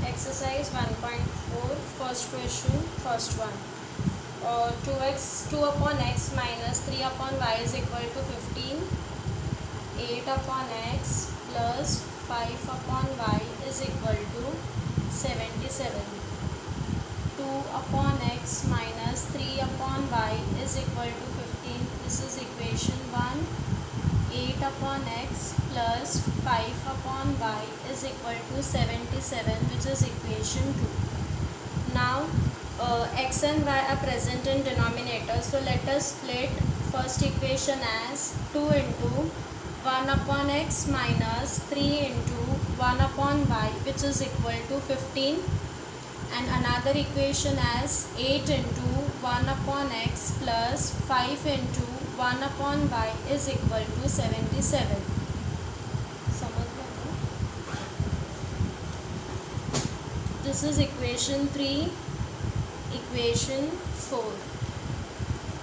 Exercise 1.4, first question, first one. 2 upon x minus 3 upon y is equal to 15. 8 upon x plus 5 upon y is equal to 77. 2 upon x minus 3 upon y is equal to 15. This is equation 1. 8 upon x plus 5 upon y is equal to 77, which is equation 2. Now x and y are present in denominator, so let us split first equation as 2 into 1 upon x minus 3 into 1 upon y, which is equal to 15, and another equation as 8 into 1 upon x plus 5 into 1 upon y is equal to 77. This is equation 3, equation 4.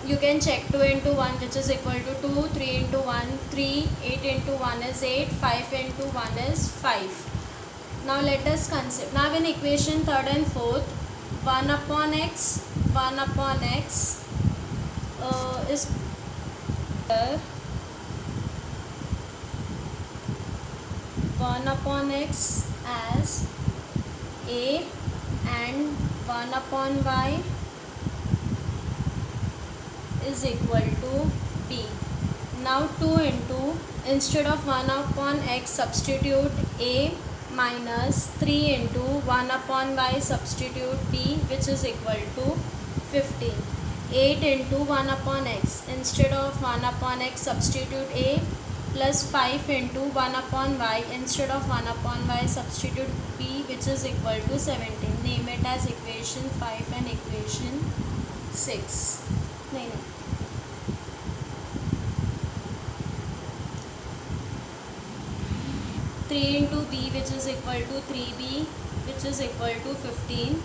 You can check 2 into 1, which is equal to 2, 3 into 1, 3, 8 into 1 is 8, 5 into 1 is 5. Now let us consider, now in equation 3rd and 4th, 1 upon x is 1 upon x as a and 1 upon y is equal to b. Now 2 into, instead of 1 upon x substitute a minus 3 into 1 upon y substitute b, which is equal to 15. 8 into 1 upon x, instead of 1 upon x substitute a plus 5 into 1 upon y, instead of 1 upon y substitute b, which is equal to 17. Name it as equation 5 and equation 6. 3 into b, which is equal to 3b, which is equal to 15.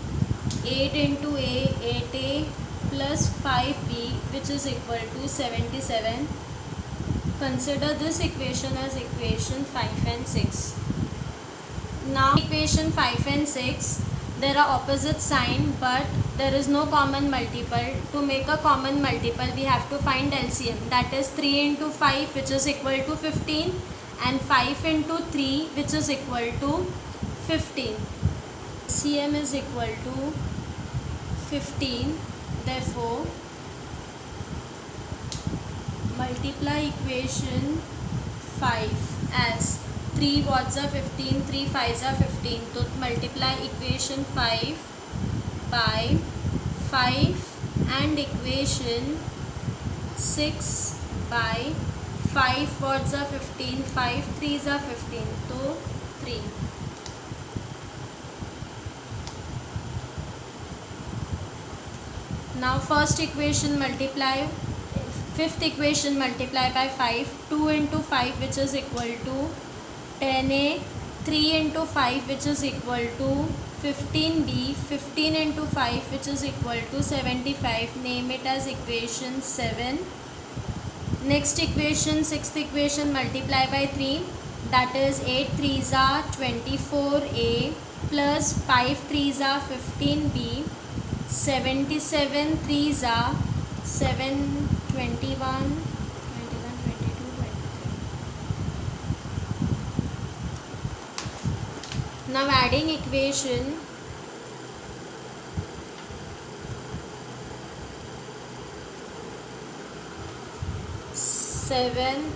8 into a, 8a plus 5b, which is equal to 77. Consider this equation as equation 5 and 6. Now equation 5 and 6, there are opposite sign but there is no common multiple. To make a common multiple, we have to find LCM, that is 3 into 5, which is equal to 15, and 5 into 3, which is equal to 15. LCM is equal to 15. Therefore, multiply equation 5 as 3 watts are 15, 3 5s are 15. So multiply equation 5 by 5 and equation 6 by 5 watts are 15, 5 3s are 15. So 3. Now first equation multiply, fifth equation multiply by 5, 2 into 5, which is equal to 10a, 3 into 5, which is equal to 15b, 15 into 5, which is equal to 75. Name it as equation 7. Next equation, sixth equation multiply by 3, that is 8 3s are 24a plus 5 3s are 15b, 77 3s are 7, 21, 22, 23. Now adding equation 7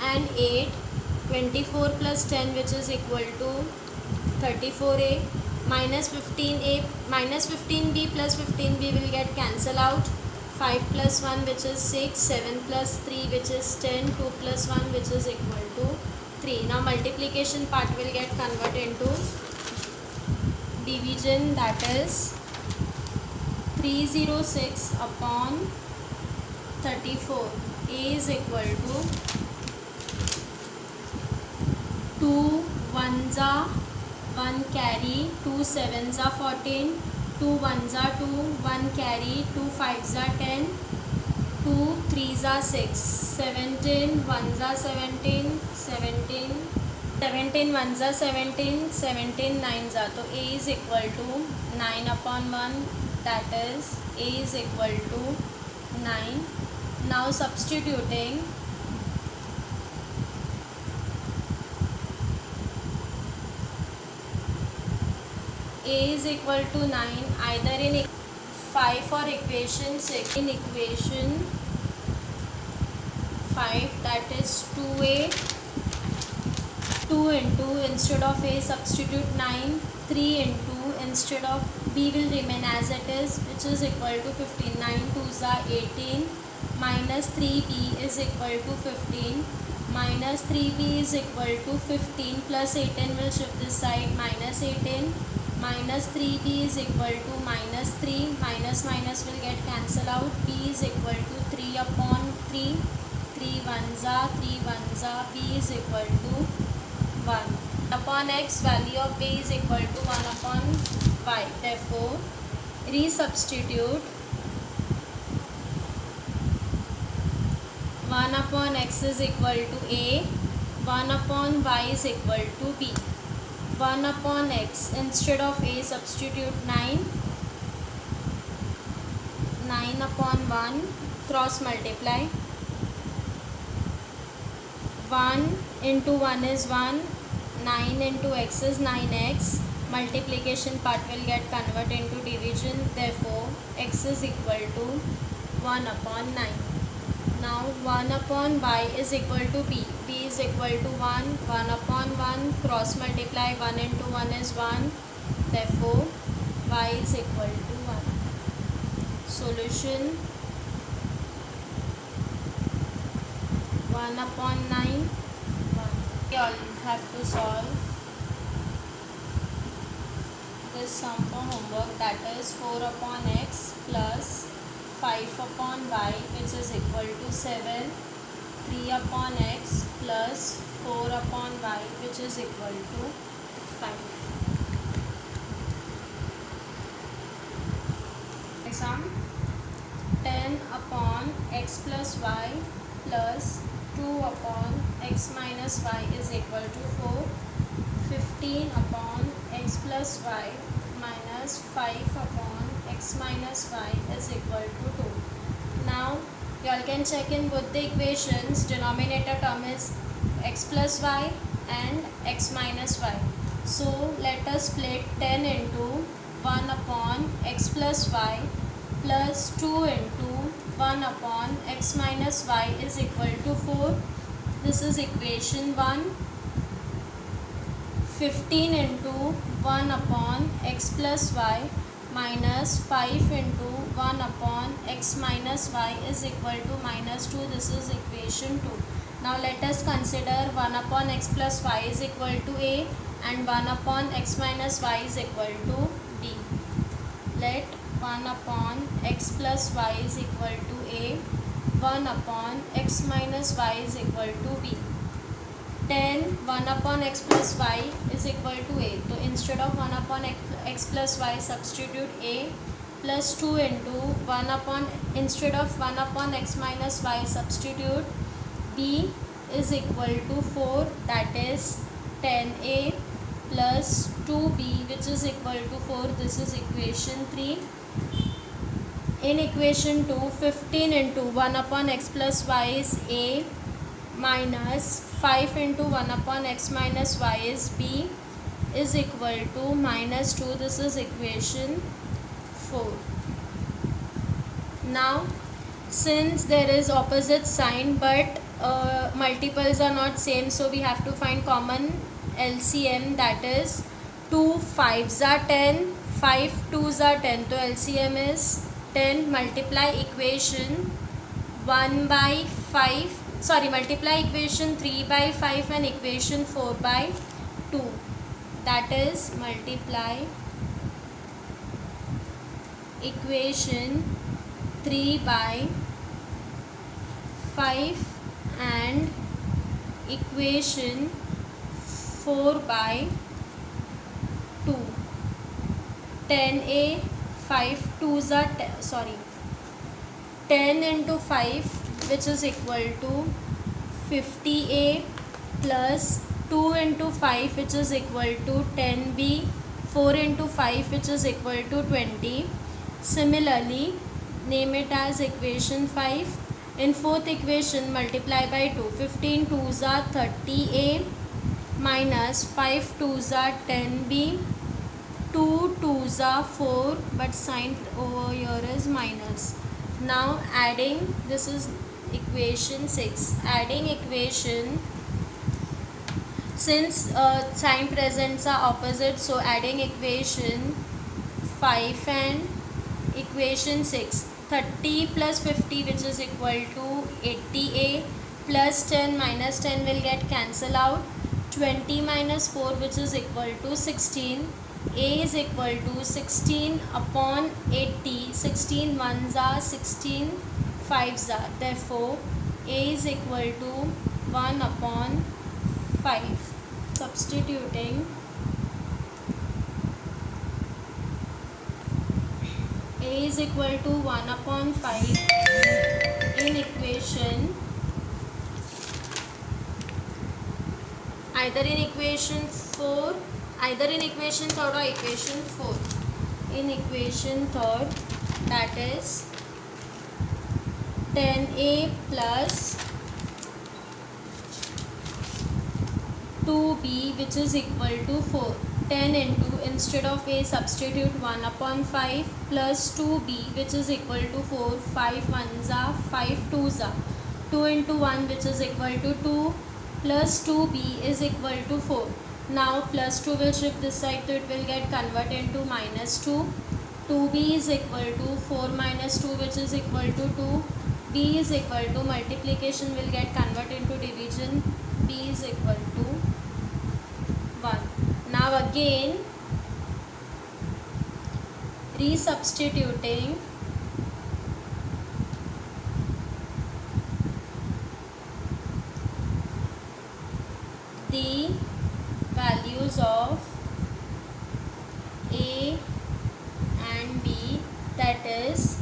and 8, 24 plus 10, which is equal to 34a, minus 15a, minus 15b plus 15b will get cancel out. 5 plus 1, which is 6, 7 plus 3, which is 10, 2 plus 1, which is equal to 3. Now multiplication part will get converted into division, that is 306 upon 34. A is equal to 2 1s are 1 carry, 2 7s are 14, 2 1s are 2, 1 carry, 2 5s are 10, 2 3s are 6, 17 1s are 17, 17 17 1 ज़ा 17, 17 9 ज़ा, तो a is equal to 9/1, that is a is equal to 9. Now substituting a is equal to 9 either in 5 or equation 6. In equation 5, that is 2a, 2 into, instead of a substitute 9, 3 into, instead of b will remain as it is, which is equal to 15. 9 2s are 18, minus 3b is equal to 15, minus 3b is equal to 15, plus 18 will shift this side, minus 18, minus 3b is equal to minus 3, minus minus will get cancelled out, b is equal to 3/3, 3 1s are 3 1s are, b is equal to 1 upon x, value of b is equal to 1/5. Therefore, resubstitute 1/x is equal to a, 1/y is equal to b. 1/x, instead of a substitute 9, 9/1, cross multiply, 1 into 1 is 1, 9 into x is 9x, multiplication part will get converted into division, therefore x is equal to 1/9. Now 1/y is equal to b, b is equal to 1, 1/1, cross multiply, 1 into 1 is 1, therefore y is equal to 1. Solution 1/9, 1. We all have to solve this sum for homework, that is 4/x plus 5/y, which is equal to 7, 3/x plus 4/y, which is equal to 5. Sum 10/x plus y plus 2/x minus y is equal to 4. 15/x plus y minus 5/x minus y is equal to 2. Now you all can check in both the equations, denominator term is x plus y and x minus y. So let us split 10 into 1/x plus y plus 2 into 1/x minus y is equal to 4. This is equation 1. 15 into 1/x plus y minus 5 into 1/x minus y is equal to minus 2. This is equation 2. Now let us consider 1/x plus y is equal to a and 1/x minus y is equal to b. Let 1/x plus y is equal to a, 1/x minus y is equal to b. 10 1/x plus y is equal to a. So instead of 1/x plus y, substitute a plus 2 into instead of 1/x minus y, substitute b is equal to 4, that is 10a plus 2b, which is equal to 4. This is equation 3. In equation 2, 15 into 1/x plus y is a minus 5 into 1/x minus y is b is equal to minus 2. This is equation 4. Now since there is opposite sign but multiples are not same, so we have to find common LCM, that is 2 5s are 10, 5 2s are 10, so LCM is 10. Multiply equation multiply equation 3 by 5 and equation 4 by 2, that is multiply equation 3 by 5 and equation 4 by 2. 10a 5 2s are 10 into 5, which is equal to 50a plus 2 into 5 which is equal to 10b, 4 into 5 which is equal to 20. Similarly, name it as equation 5. In fourth equation, multiply by 2. 15 2s are 30a minus 5 2s are 10b. 2 2s are 4, but sign over here is minus. Now adding, this is equation 6. Adding equation, since sign presents are opposite, so adding equation 5 and equation 6. 30 plus 50 which is equal to 80a, plus 10 minus 10 will get cancelled out. 20 minus 4 which is equal to 16. A is equal to 16 upon 80. 16 ones are 16 fives are. Therefore, A is equal to 1 upon 5. Substituting, A is equal to 1 upon 5 in equation, either in equation 4, either in equation 3rd or equation 4th. In equation 3rd, that is 10a plus 2b which is equal to 4. 10 into, instead of a substitute 1 upon 5 plus 2b which is equal to 4. 5 ones are 5 twos are. 2 into 1 which is equal to 2 plus 2b is equal to 4. Now plus 2 will shift this side, so it will get converted into minus 2. 2b is equal to 4 minus 2 which is equal to 2. b is equal to, multiplication will get converted into division, b is equal to 1. Now again resubstituting, the values of a and b, that is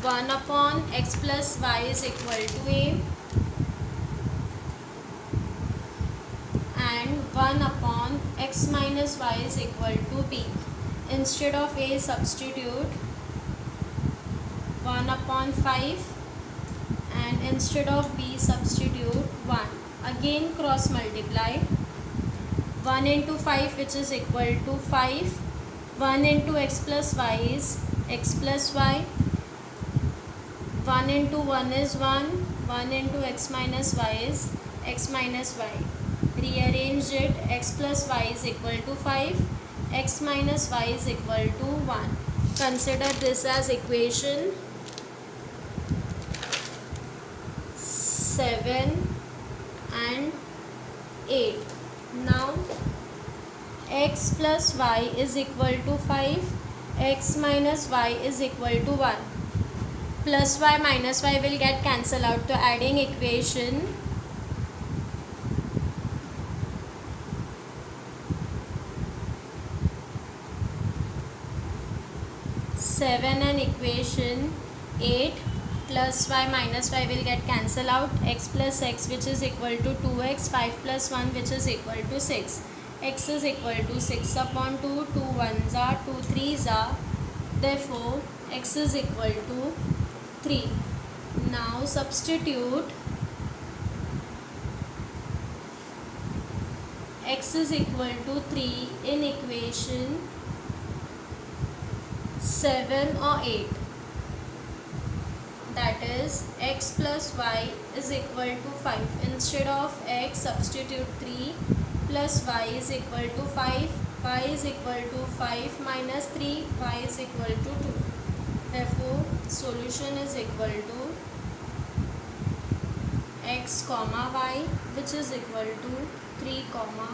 1 upon x plus y is equal to a and 1 upon x minus y is equal to b. Instead of a substitute 1 upon 5 and instead of b substitute 1. Again cross multiply, 1 into 5 which is equal to 5. 1 into x plus y is x plus y. 1 into 1 is 1. 1 into x minus y is x minus y. Rearrange it, x plus y is equal to 5. X minus y is equal to 1. Consider this as equation 7 and 8. Now x plus y is equal to 5. X minus y is equal to 1. Plus y minus y will get cancelled out. So adding equation 7 and equation 8, plus y minus y will get cancelled out. X plus x which is equal to 2x, 5 plus 1 which is equal to 6. X is equal to 6 upon 2, 2 ones are, 2 threes are. Therefore, x is equal to 3. Now substitute x is equal to 3 in equation 7 or 8. That is x plus y is equal to 5. Instead of x substitute 3 plus y is equal to 5. Y is equal to 5 minus 3. Y is equal to 2. Therefore, solution is equal to x comma y which is equal to 3 comma